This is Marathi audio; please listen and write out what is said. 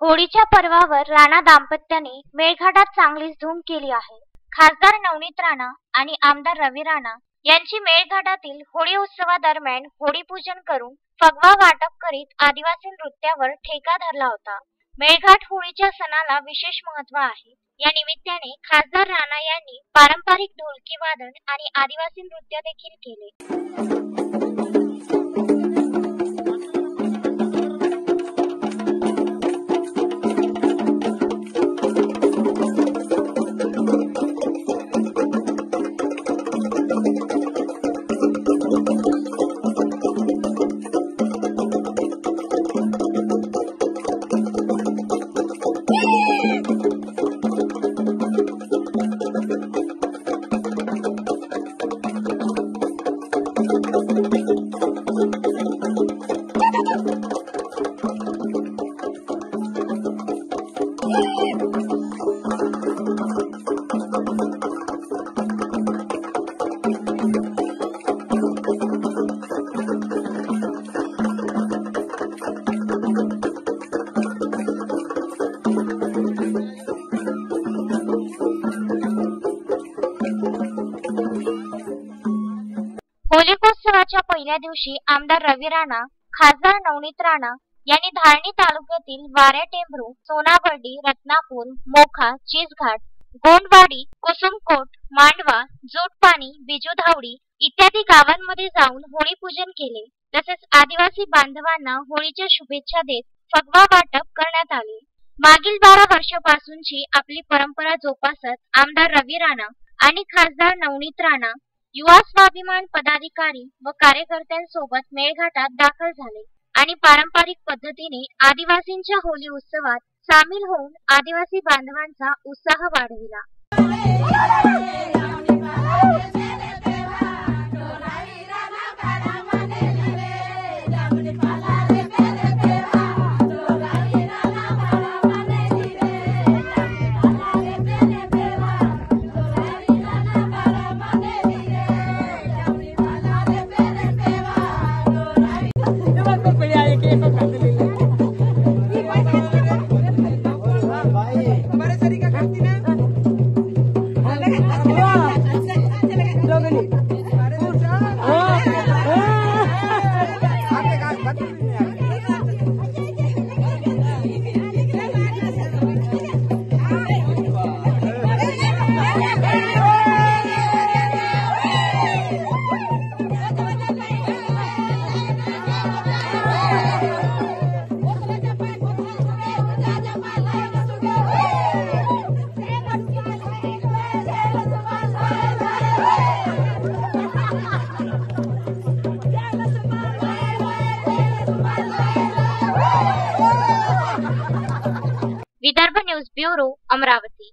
होळीच्या पर्वावर राणा दाम्पत्याने मेळघाटात चांगलीच धूम केली आहे। खासदार नवनीत राणा आणि आमदार रवी राणा यांची मेळघाटातील होळी उत्सवादरम्यान होळी पूजन करून फगवा वाटप करीत आदिवासी नृत्यावर ठेका धरला होता। मेळघाट होळीच्या सणाला विशेष महत्त्व आहे। या निमित्ताने खासदार राणा यांनी पारंपरिक ढोलकी वादन आणि आदिवासी नृत्य देखील केले। होलिकोत्सवाच्या पहिल्या दिवशी आमदार रवी राणा, खासदार नवनीत राणा यांनी धारणी तालुक्यातील वाऱ्या टेंभरू, सोनाबर्डी, रत्नापूर, मोखा, चिचघाट, गोंडवाडी, कुसुमकोट, मांडवा, जोटपाणी, बिजुधावडी इत्यादी गावांमध्ये जाऊन होळी पूजन केले। तसेच आदिवासी बांधवांना होळीच्या शुभेच्छा देत फगवा वाटप करण्यात आले। मागील 12 वर्षांपासूनची आपली परंपरा जोपासत आमदार रवी राणा आणि खासदार नवनीत राणा युवा स्वाभिमान पदाधिकारी व कार्यकर्त्यांसोबत मेळघाटात दाखल झाले आणि पारंपरिक पद्धतीने आदिवासींच्या होळी उत्सवात सामील होऊन आदिवासी बांधवांचा उत्साह वाढविला। Vidarbha news bureau, Amravati.